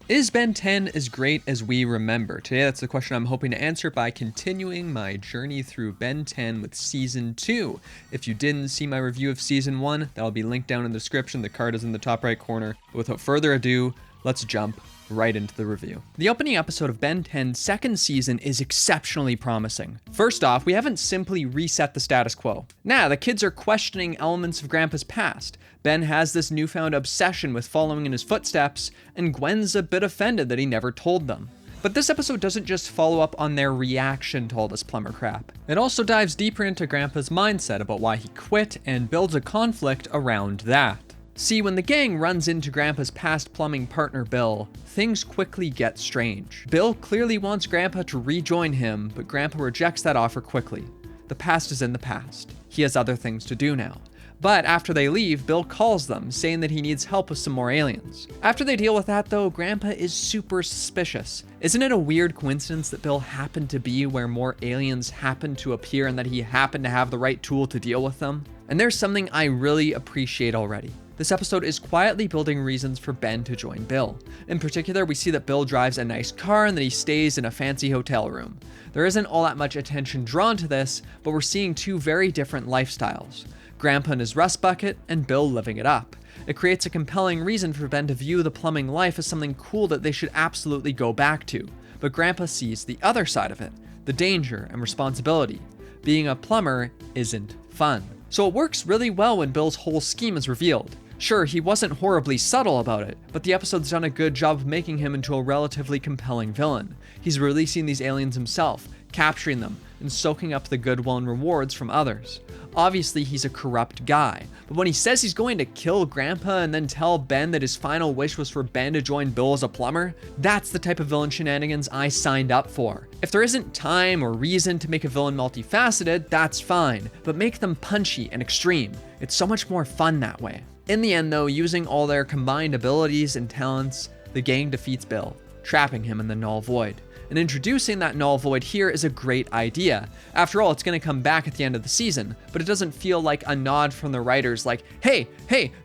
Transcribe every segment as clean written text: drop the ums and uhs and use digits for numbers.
Is Ben 10 as great as we remember? Today, that's the question I'm hoping to answer by continuing my journey through Ben 10 with Season 2. If you didn't see my review of Season 1, that'll be linked down in the description. The card is in the top right corner. But without further ado, let's jump right into the review. The opening episode of Ben 10's second season is exceptionally promising. First off, we haven't simply reset the status quo. Nah, the kids are questioning elements of Grandpa's past. Ben has this newfound obsession with following in his footsteps, and Gwen's a bit offended that he never told them. But this episode doesn't just follow up on their reaction to all this plumber crap. It also dives deeper into Grandpa's mindset about why he quit and builds a conflict around that. See, when the gang runs into Grandpa's past plumbing partner Bill, things quickly get strange. Bill clearly wants Grandpa to rejoin him, but Grandpa rejects that offer quickly. The past is in the past. He has other things to do now. But after they leave, Bill calls them, saying that he needs help with some more aliens. After they deal with that though, Grandpa is super suspicious. Isn't it a weird coincidence that Bill happened to be where more aliens happened to appear and that he happened to have the right tool to deal with them? And there's something I really appreciate already. This episode is quietly building reasons for Ben to join Bill. In particular, we see that Bill drives a nice car and that he stays in a fancy hotel room. There isn't all that much attention drawn to this, but we're seeing two very different lifestyles. Grandpa in his rust bucket, and Bill living it up. It creates a compelling reason for Ben to view the plumbing life as something cool that they should absolutely go back to. But Grandpa sees the other side of it, the danger and responsibility. Being a plumber isn't fun. So it works really well when Bill's whole scheme is revealed. Sure, he wasn't horribly subtle about it, but the episode's done a good job of making him into a relatively compelling villain. He's releasing these aliens himself, capturing them, and soaking up the goodwill and rewards from others. Obviously, he's a corrupt guy, but when he says he's going to kill Grandpa and then tell Ben that his final wish was for Ben to join Bill as a plumber, that's the type of villain shenanigans I signed up for. If there isn't time or reason to make a villain multifaceted, that's fine, but make them punchy and extreme. It's so much more fun that way. In the end though, using all their combined abilities and talents, the gang defeats Bill, trapping him in the null void. And introducing that null void here is a great idea. After all, it's going to come back at the end of the season, but it doesn't feel like a nod from the writers like, hey,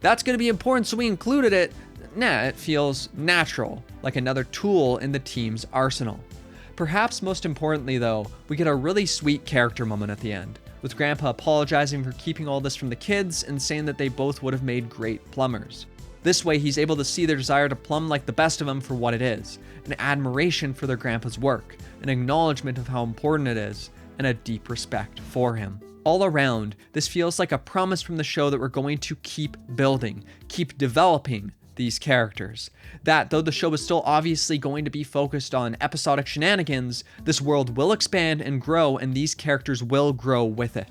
that's going to be important so we included it. Nah, it feels natural, like another tool in the team's arsenal. Perhaps most importantly though, we get a really sweet character moment at the end, with Grandpa apologizing for keeping all this from the kids and saying that they both would have made great plumbers. This way, he's able to see their desire to plumb like the best of them for what it is, an admiration for their grandpa's work, an acknowledgement of how important it is, and a deep respect for him. All around, this feels like a promise from the show that we're going to keep building, keep developing these characters. That, though the show is still obviously going to be focused on episodic shenanigans, this world will expand and grow, and these characters will grow with it.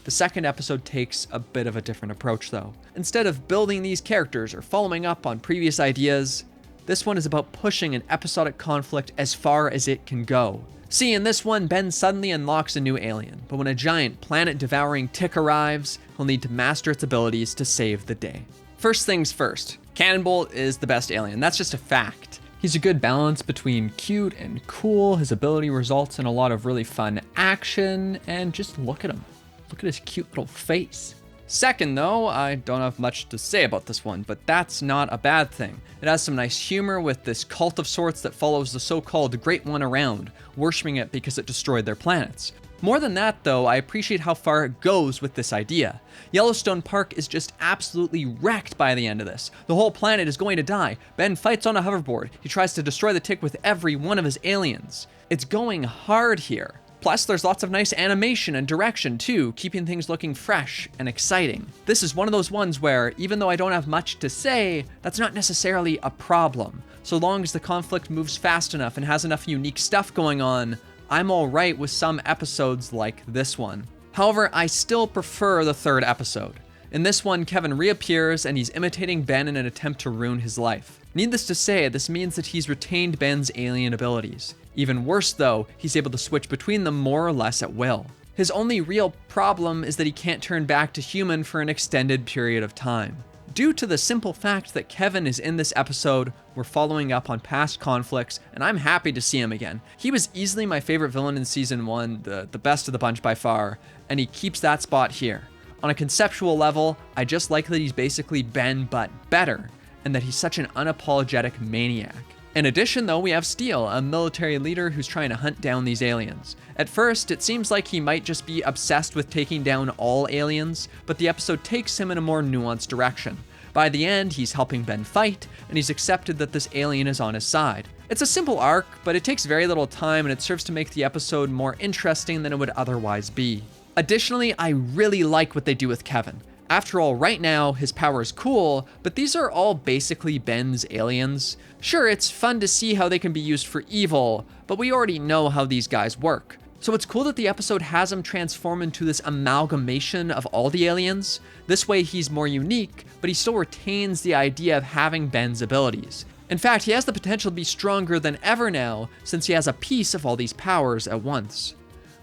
The second episode takes a bit of a different approach though. Instead of building these characters or following up on previous ideas, this one is about pushing an episodic conflict as far as it can go. See, in this one, Ben suddenly unlocks a new alien, but when a giant planet-devouring tick arrives, he'll need to master its abilities to save the day. First things first, Cannonbolt is the best alien, that's just a fact. He's a good balance between cute and cool, his ability results in a lot of really fun action, and just look at him. Look at his cute little face. Second though, I don't have much to say about this one, but that's not a bad thing. It has some nice humor with this cult of sorts that follows the so-called Great One around, worshipping it because it destroyed their planets. More than that though, I appreciate how far it goes with this idea. Yellowstone Park is just absolutely wrecked by the end of this. The whole planet is going to die. Ben fights on a hoverboard. He tries to destroy the tick with every one of his aliens. It's going hard here. Plus, there's lots of nice animation and direction too, keeping things looking fresh and exciting. This is one of those ones where, even though I don't have much to say, that's not necessarily a problem. So long as the conflict moves fast enough and has enough unique stuff going on, I'm alright with some episodes like this one. However, I still prefer the third episode. In this one, Kevin reappears and he's imitating Ben in an attempt to ruin his life. Needless to say, this means that he's retained Ben's alien abilities. Even worse though, he's able to switch between them more or less at will. His only real problem is that he can't turn back to human for an extended period of time. Due to the simple fact that Kevin is in this episode, we're following up on past conflicts, and I'm happy to see him again. He was easily my favorite villain in season 1, the best of the bunch by far, and he keeps that spot here. On a conceptual level, I just like that he's basically Ben but better, and that he's such an unapologetic maniac. In addition, though, we have Steele, a military leader who's trying to hunt down these aliens. At first, it seems like he might just be obsessed with taking down all aliens, but the episode takes him in a more nuanced direction. By the end, he's helping Ben fight, and he's accepted that this alien is on his side. It's a simple arc, but it takes very little time, and it serves to make the episode more interesting than it would otherwise be. Additionally, I really like what they do with Kevin. After all, right now, his power is cool, but these are all basically Ben's aliens. Sure, it's fun to see how they can be used for evil, but we already know how these guys work. So it's cool that the episode has him transform into this amalgamation of all the aliens. This way he's more unique, but he still retains the idea of having Ben's abilities. In fact, he has the potential to be stronger than ever now, since he has a piece of all these powers at once.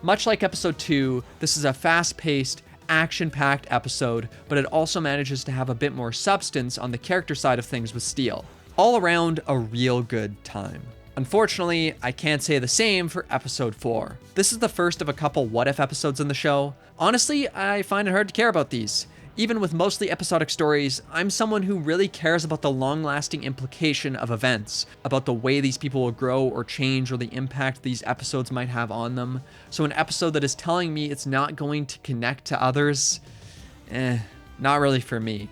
Much like episode 2, this is a fast-paced, action-packed episode, but it also manages to have a bit more substance on the character side of things with Steele. All around, a real good time. Unfortunately, I can't say the same for episode 4. This is the first of a couple what-if episodes in the show. Honestly, I find it hard to care about these. Even with mostly episodic stories, I'm someone who really cares about the long-lasting implication of events, about the way these people will grow or change or the impact these episodes might have on them. So an episode that is telling me it's not going to connect to others, not really for me.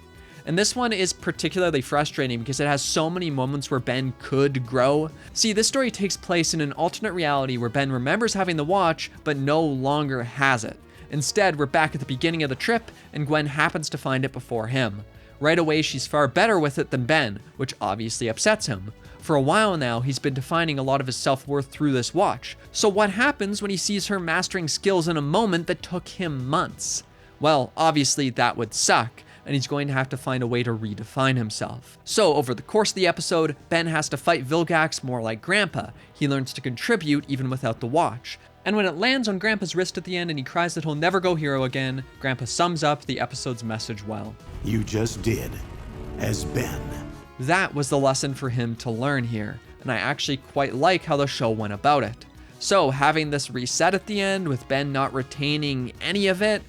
And this one is particularly frustrating because it has so many moments where Ben could grow. See, this story takes place in an alternate reality where Ben remembers having the watch, but no longer has it. Instead, we're back at the beginning of the trip, and Gwen happens to find it before him. Right away, she's far better with it than Ben, which obviously upsets him. For a while now, he's been defining a lot of his self-worth through this watch. So what happens when he sees her mastering skills in a moment that took him months? Well, obviously that would suck, and he's going to have to find a way to redefine himself. So over the course of the episode, Ben has to fight Vilgax more like Grandpa. He learns to contribute even without the watch. And when it lands on Grandpa's wrist at the end and he cries that he'll never go hero again, Grandpa sums up the episode's message well. You just did, as Ben. That was the lesson for him to learn here, and I actually quite like how the show went about it. So having this reset at the end with Ben not retaining any of it,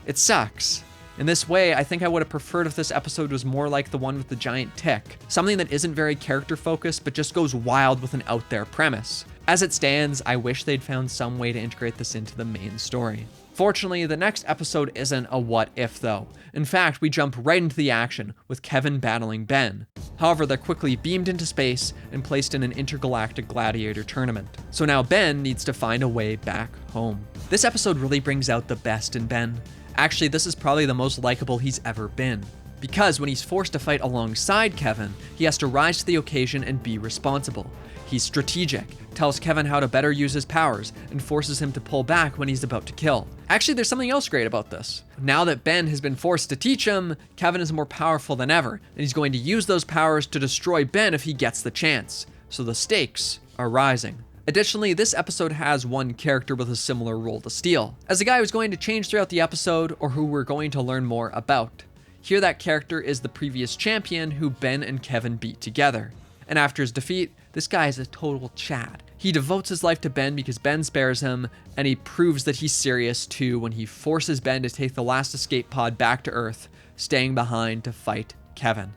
it sucks. In this way, I think I would have preferred if this episode was more like the one with the giant tick, something that isn't very character focused but just goes wild with an out there premise. As it stands, I wish they'd found some way to integrate this into the main story. Fortunately, the next episode isn't a what if though. In fact, we jump right into the action, with Kevin battling Ben. However, they're quickly beamed into space and placed in an intergalactic gladiator tournament. So now Ben needs to find a way back home. This episode really brings out the best in Ben. Actually, this is probably the most likable he's ever been. Because when he's forced to fight alongside Kevin, he has to rise to the occasion and be responsible. He's strategic, tells Kevin how to better use his powers, and forces him to pull back when he's about to kill. Actually, there's something else great about this. Now that Ben has been forced to teach him, Kevin is more powerful than ever, and he's going to use those powers to destroy Ben if he gets the chance. So the stakes are rising. Additionally, this episode has one character with a similar role to Steele, as a guy who's going to change throughout the episode or who we're going to learn more about. Here that character is the previous champion who Ben and Kevin beat together. And after his defeat, this guy is a total Chad. He devotes his life to Ben because Ben spares him, and he proves that he's serious too when he forces Ben to take the last escape pod back to Earth, staying behind to fight Kevin.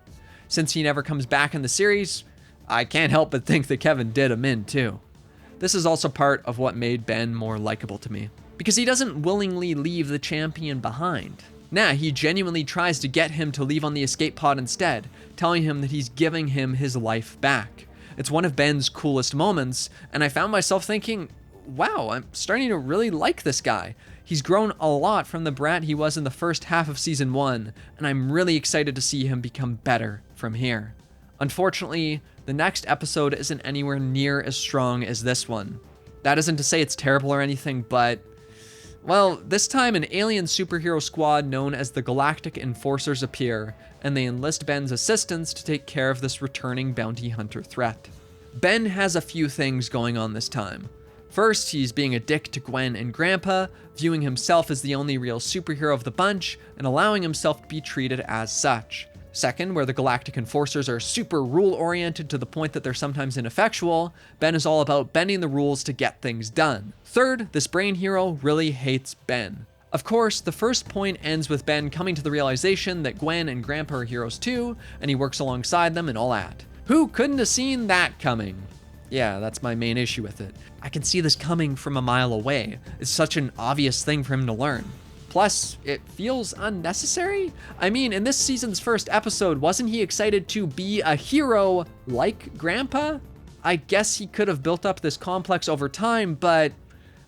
Since he never comes back in the series, I can't help but think that Kevin did him in too. This is also part of what made Ben more likable to me, because he doesn't willingly leave the champion behind. Nah, he genuinely tries to get him to leave on the escape pod instead, telling him that he's giving him his life back. It's one of Ben's coolest moments, and I found myself thinking, wow, I'm starting to really like this guy. He's grown a lot from the brat he was in the first half of season 1, and I'm really excited to see him become better from here. Unfortunately, the next episode isn't anywhere near as strong as this one. That isn't to say it's terrible or anything, but well, this time an alien superhero squad known as the Galactic Enforcers appear, and they enlist Ben's assistance to take care of this returning bounty hunter threat. Ben has a few things going on this time. First, he's being a dick to Gwen and Grandpa, viewing himself as the only real superhero of the bunch, and allowing himself to be treated as such. Second, where the Galactic Enforcers are super rule-oriented to the point that they're sometimes ineffectual, Ben is all about bending the rules to get things done. Third, this brain hero really hates Ben. Of course, the first point ends with Ben coming to the realization that Gwen and Grandpa are heroes too, and he works alongside them and all that. Who couldn't have seen that coming? Yeah, that's my main issue with it. I can see this coming from a mile away. It's such an obvious thing for him to learn. Plus, it feels unnecessary? I mean, in this season's first episode, wasn't he excited to be a hero like Grandpa? I guess he could have built up this complex over time, but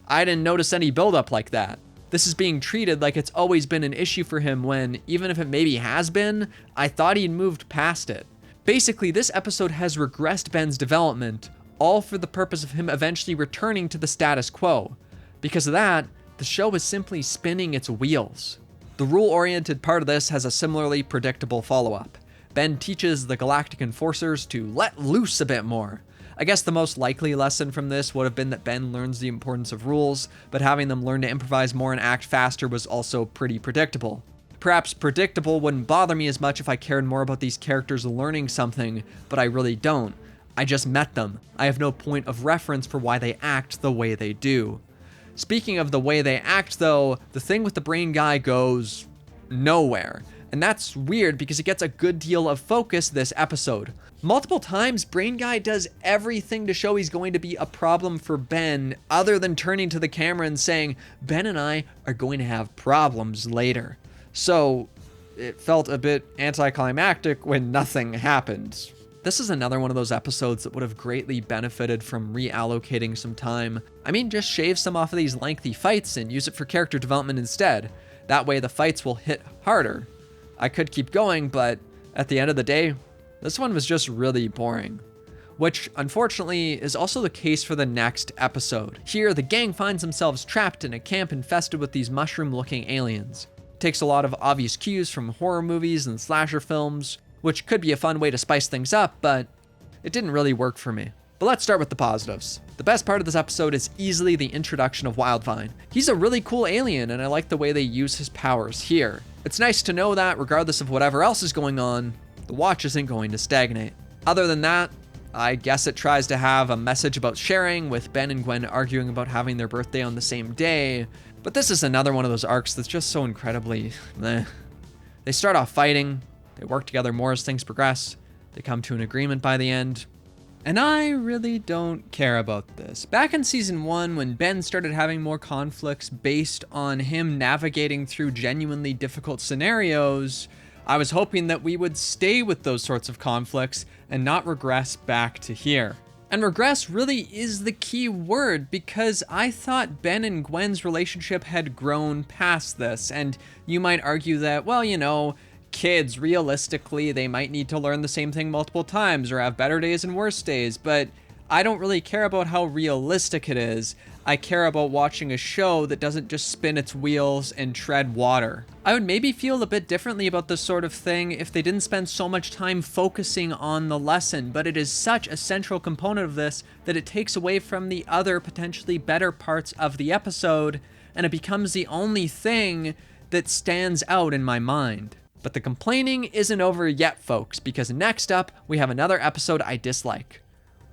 I didn't notice any buildup like that. This is being treated like it's always been an issue for him when, even if it maybe has been, I thought he'd moved past it. Basically, this episode has regressed Ben's development, all for the purpose of him eventually returning to the status quo. Because of that, the show is simply spinning its wheels. The rule-oriented part of this has a similarly predictable follow-up. Ben teaches the Galactic Enforcers to let loose a bit more. I guess the most likely lesson from this would have been that Ben learns the importance of rules, but having them learn to improvise more and act faster was also pretty predictable. Perhaps predictable wouldn't bother me as much if I cared more about these characters learning something, but I really don't. I just met them. I have no point of reference for why they act the way they do. Speaking of the way they act though, the thing with the brain guy goes nowhere. And that's weird because it gets a good deal of focus this episode. Multiple times, Brain Guy does everything to show he's going to be a problem for Ben, other than turning to the camera and saying, Ben and I are going to have problems later. So it felt a bit anticlimactic when nothing happened. This is another one of those episodes that would have greatly benefited from reallocating some time. I mean, just shave some off of these lengthy fights and use it for character development instead. That way the fights will hit harder. I could keep going, but at the end of the day, this one was just really boring. Which, unfortunately, is also the case for the next episode. Here, the gang finds themselves trapped in a camp infested with these mushroom-looking aliens. It takes a lot of obvious cues from horror movies and slasher films, which could be a fun way to spice things up, but it didn't really work for me. But let's start with the positives. The best part of this episode is easily the introduction of Wildvine. He's a really cool alien, and I like the way they use his powers here. It's nice to know that, regardless of whatever else is going on, the watch isn't going to stagnate. Other than that, I guess it tries to have a message about sharing, with Ben and Gwen arguing about having their birthday on the same day, but this is another one of those arcs that's just so incredibly meh. They start off fighting, they work together more as things progress, they come to an agreement by the end, and I really don't care about this. Back in season 1, when Ben started having more conflicts based on him navigating through genuinely difficult scenarios, I was hoping that we would stay with those sorts of conflicts and not regress back to here. And regress really is the key word, because I thought Ben and Gwen's relationship had grown past this, and you might argue that, well, you know, kids, realistically, they might need to learn the same thing multiple times or have better days and worse days, but I don't really care about how realistic it is. I care about watching a show that doesn't just spin its wheels and tread water. I would maybe feel a bit differently about this sort of thing if they didn't spend so much time focusing on the lesson, but it is such a central component of this that it takes away from the other potentially better parts of the episode, and it becomes the only thing that stands out in my mind. But the complaining isn't over yet, folks, because next up, we have another episode I dislike.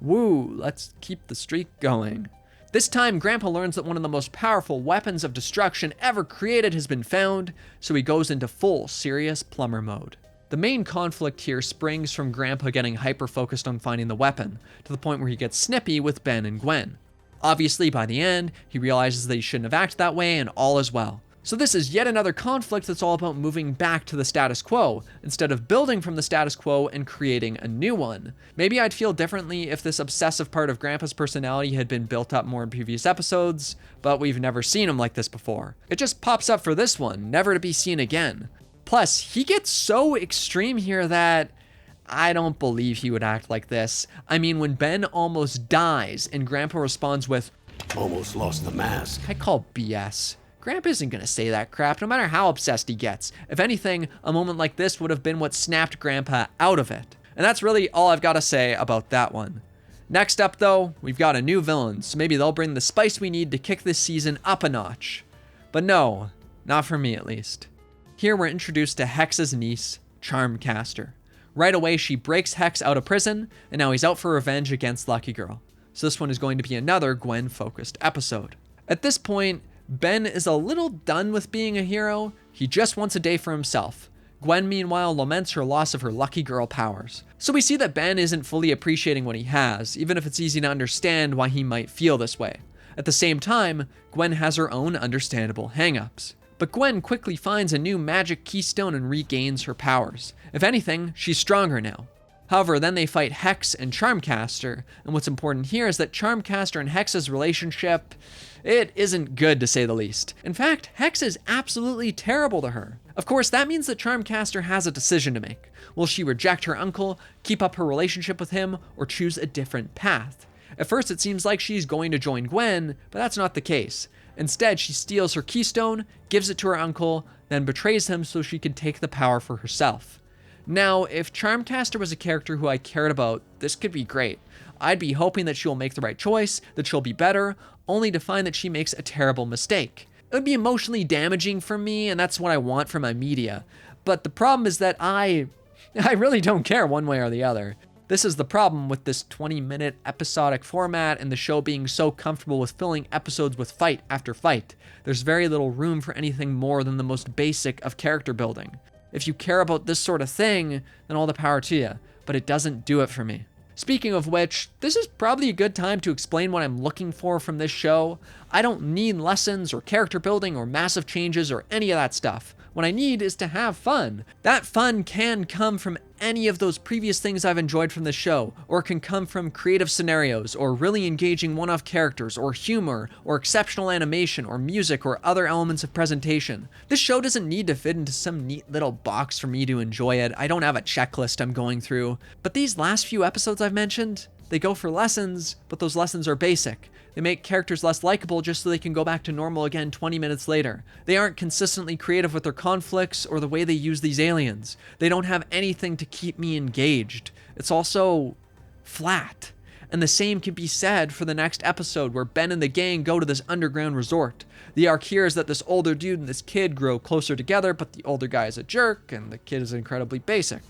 Woo, let's keep the streak going. This time, Grandpa learns that one of the most powerful weapons of destruction ever created has been found, so he goes into full serious plumber mode. The main conflict here springs from Grandpa getting hyper-focused on finding the weapon, to the point where he gets snippy with Ben and Gwen. Obviously, by the end, he realizes that he shouldn't have acted that way, and all is well. So this is yet another conflict that's all about moving back to the status quo, instead of building from the status quo and creating a new one. Maybe I'd feel differently if this obsessive part of Grandpa's personality had been built up more in previous episodes, but we've never seen him like this before. It just pops up for this one, never to be seen again. Plus, he gets so extreme here that I don't believe he would act like this. I mean, when Ben almost dies and Grandpa responds with, Almost lost the mask. I call BS. Grandpa isn't gonna say that crap, no matter how obsessed he gets. If anything, a moment like this would have been what snapped Grandpa out of it. And that's really all I've gotta say about that one. Next up though, we've got a new villain, so maybe they'll bring the spice we need to kick this season up a notch. But no, not for me at least. Here we're introduced to Hex's niece, Charmcaster. Right away she breaks Hex out of prison, and now he's out for revenge against Lucky Girl. So this one is going to be another Gwen-focused episode. At this point, Ben is a little done with being a hero. He just wants a day for himself. Gwen, meanwhile, laments her loss of her lucky girl powers. So we see that Ben isn't fully appreciating what he has, even if it's easy to understand why he might feel this way. At the same time, Gwen has her own understandable hang-ups. But Gwen quickly finds a new magic keystone and regains her powers. If anything, she's stronger now. However, then they fight Hex and Charmcaster, and what's important here is that Charmcaster and Hex's relationship, it isn't good to say the least. In fact, Hex is absolutely terrible to her. Of course, that means that Charmcaster has a decision to make. Will she reject her uncle, keep up her relationship with him, or choose a different path? At first, it seems like she's going to join Gwen, but that's not the case. Instead, she steals her keystone, gives it to her uncle, then betrays him so she can take the power for herself. Now, if Charmcaster was a character who I cared about, this could be great. I'd be hoping that she'll make the right choice, that she'll be better, only to find that she makes a terrible mistake. It would be emotionally damaging for me, and that's what I want from my media. But the problem is that I really don't care one way or the other. This is the problem with this 20-minute episodic format and the show being so comfortable with filling episodes with fight after fight. There's very little room for anything more than the most basic of character building. If you care about this sort of thing, then all the power to you, but it doesn't do it for me. Speaking of which, this is probably a good time to explain what I'm looking for from this show. I don't need lessons or character building or massive changes or any of that stuff. What I need is to have fun. That fun can come from any of those previous things I've enjoyed from the show, or it can come from creative scenarios, or really engaging one-off characters, or humor, or exceptional animation, or music, or other elements of presentation. This show doesn't need to fit into some neat little box for me to enjoy it. I don't have a checklist I'm going through. But these last few episodes I've mentioned, they go for lessons, but those lessons are basic. They make characters less likable just so they can go back to normal again 20 minutes later. They aren't consistently creative with their conflicts or the way they use these aliens. They don't have anything to keep me engaged. It's also flat. And the same can be said for the next episode where Ben and the gang go to this underground resort. The arc here is that this older dude and this kid grow closer together, but the older guy is a jerk and the kid is incredibly basic.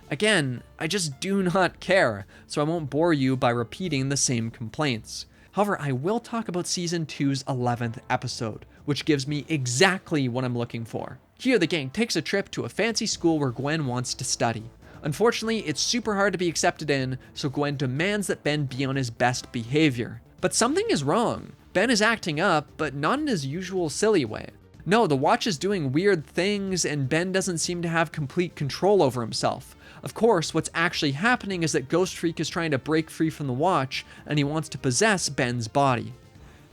Again, I just do not care, so I won't bore you by repeating the same complaints. However, I will talk about Season 2's 11th episode, which gives me exactly what I'm looking for. Here, the gang takes a trip to a fancy school where Gwen wants to study. Unfortunately, it's super hard to be accepted in, so Gwen demands that Ben be on his best behavior. But something is wrong. Ben is acting up, but not in his usual silly way. No, the watch is doing weird things, and Ben doesn't seem to have complete control over himself. Of course, what's actually happening is that Ghost Freak is trying to break free from the watch, and he wants to possess Ben's body.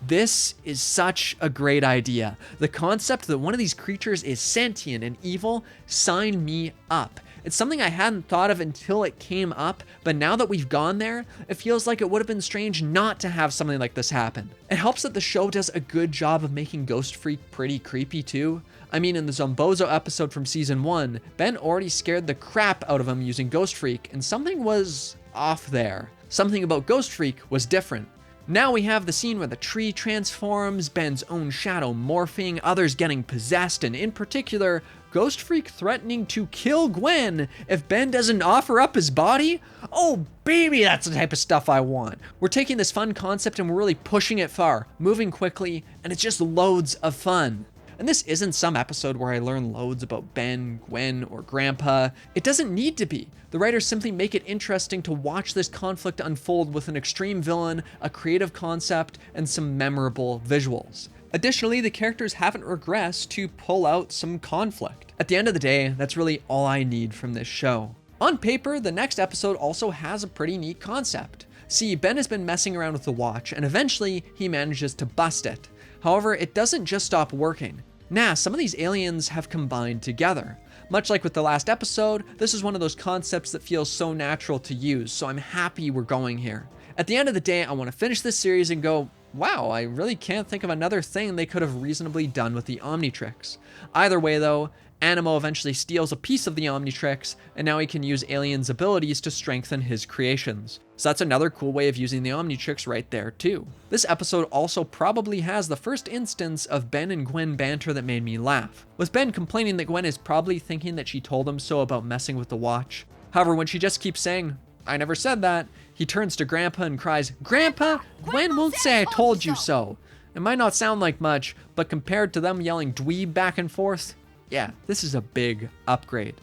This is such a great idea. The concept that one of these creatures is sentient and evil signed me up. It's something I hadn't thought of until it came up, but now that we've gone there, it feels like it would have been strange not to have something like this happen. It helps that the show does a good job of making Ghost Freak pretty creepy too. I mean, in the Zombozo episode from Season 1, Ben already scared the crap out of him using Ghost Freak, and something was off there. Something about Ghost Freak was different. Now we have the scene where the tree transforms, Ben's own shadow morphing, others getting possessed, and in particular, Ghost Freak threatening to kill Gwen if Ben doesn't offer up his body? Oh baby, that's the type of stuff I want. We're taking this fun concept and we're really pushing it far, moving quickly, and it's just loads of fun. And this isn't some episode where I learn loads about Ben, Gwen, or Grandpa. It doesn't need to be. The writers simply make it interesting to watch this conflict unfold with an extreme villain, a creative concept, and some memorable visuals. Additionally, the characters haven't regressed to pull out some conflict. At the end of the day, that's really all I need from this show. On paper, the next episode also has a pretty neat concept. See, Ben has been messing around with the watch, and eventually he manages to bust it. However, it doesn't just stop working. Nah, some of these aliens have combined together. Much like with the last episode, this is one of those concepts that feels so natural to use, so I'm happy we're going here. At the end of the day, I want to finish this series and go, wow, I really can't think of another thing they could have reasonably done with the Omnitrix. Either way though, Animo eventually steals a piece of the Omnitrix, and now he can use Alien's abilities to strengthen his creations. So that's another cool way of using the Omnitrix right there too. This episode also probably has the first instance of Ben and Gwen banter that made me laugh, with Ben complaining that Gwen is probably thinking that she told him so about messing with the watch. However, when she just keeps saying, "I never said that," he turns to Grandpa and cries, "Grandpa, Gwen won't say I told you so." It might not sound like much, but compared to them yelling dweeb back and forth, yeah, this is a big upgrade.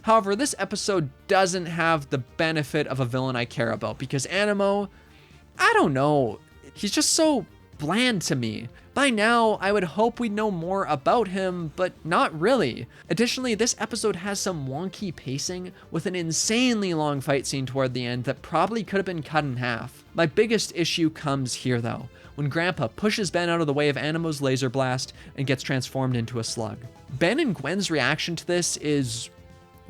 However, this episode doesn't have the benefit of a villain I care about because Animo, I don't know, he's just so bland to me. By now, I would hope we'd know more about him, but not really. Additionally, this episode has some wonky pacing with an insanely long fight scene toward the end that probably could have been cut in half. My biggest issue comes here though, when Grandpa pushes Ben out of the way of Animo's laser blast and gets transformed into a slug. Ben and Gwen's reaction to this is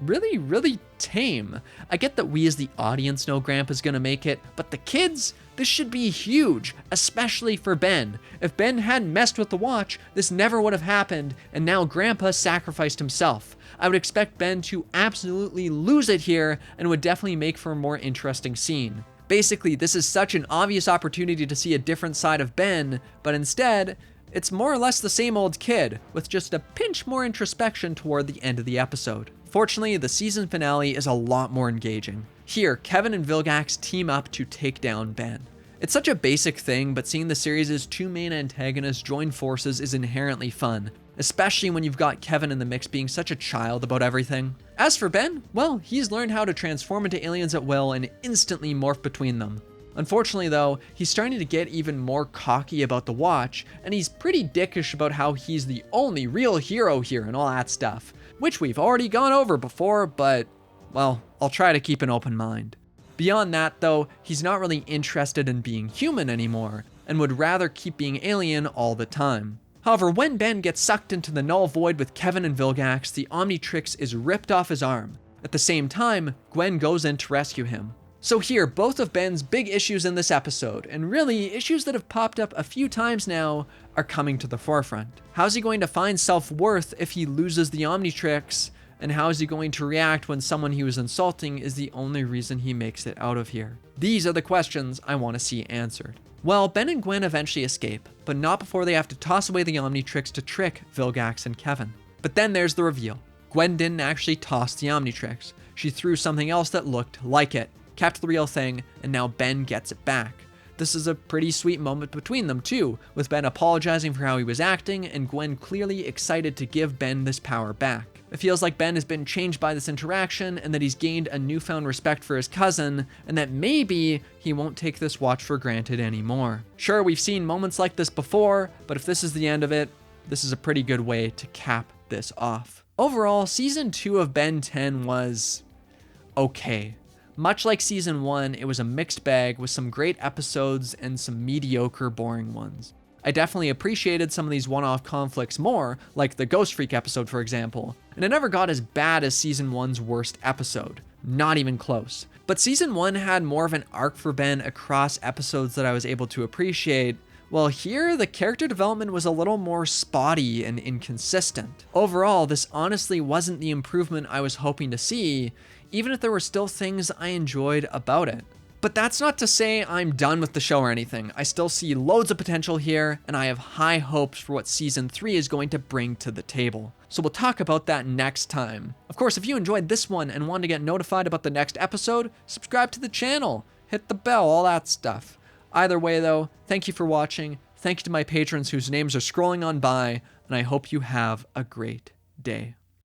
really tame. I get that we as the audience know Grandpa's gonna make it, but the kids, this should be huge, especially for Ben. If Ben hadn't messed with the watch, this never would have happened, and now Grandpa sacrificed himself. I would expect Ben to absolutely lose it here, and would definitely make for a more interesting scene. Basically, this is such an obvious opportunity to see a different side of Ben, but instead, it's more or less the same old kid, with just a pinch more introspection toward the end of the episode. Fortunately, the season finale is a lot more engaging. Here, Kevin and Vilgax team up to take down Ben. It's such a basic thing, but seeing the series' two main antagonists join forces is inherently fun, especially when you've got Kevin in the mix being such a child about everything. As for Ben, well, he's learned how to transform into aliens at will and instantly morph between them. Unfortunately though, he's starting to get even more cocky about the watch, and he's pretty dickish about how he's the only real hero here and all that stuff, which we've already gone over before, but, well, I'll try to keep an open mind. Beyond that though, he's not really interested in being human anymore, and would rather keep being alien all the time. However, when Ben gets sucked into the null void with Kevin and Vilgax, the Omnitrix is ripped off his arm. At the same time, Gwen goes in to rescue him. So here, both of Ben's big issues in this episode, and really issues that have popped up a few times now, are coming to the forefront. How's he going to find self-worth if he loses the Omnitrix? And how is he going to react when someone he was insulting is the only reason he makes it out of here? These are the questions I want to see answered. Well, Ben and Gwen eventually escape, but not before they have to toss away the Omnitrix to trick Vilgax and Kevin. But then there's the reveal. Gwen didn't actually toss the Omnitrix. She threw something else that looked like it, kept the real thing, and now Ben gets it back. This is a pretty sweet moment between them too, with Ben apologizing for how he was acting and Gwen clearly excited to give Ben this power back. It feels like Ben has been changed by this interaction and that he's gained a newfound respect for his cousin, and that maybe he won't take this watch for granted anymore. Sure, we've seen moments like this before, but if this is the end of it, this is a pretty good way to cap this off. Overall, Season 2 of Ben 10 was okay. Much like Season 1, it was a mixed bag with some great episodes and some mediocre, boring ones. I definitely appreciated some of these one-off conflicts more, like the Ghost Freak episode for example, and it never got as bad as Season 1's worst episode. Not even close. But Season 1 had more of an arc for Ben across episodes that I was able to appreciate, while here the character development was a little more spotty and inconsistent. Overall, this honestly wasn't the improvement I was hoping to see, even if there were still things I enjoyed about it. But that's not to say I'm done with the show or anything. I still see loads of potential here, and I have high hopes for what Season 3 is going to bring to the table. So we'll talk about that next time. Of course, if you enjoyed this one and want to get notified about the next episode, subscribe to the channel, hit the bell, all that stuff. Either way though, thank you for watching, thank you to my patrons whose names are scrolling on by, and I hope you have a great day.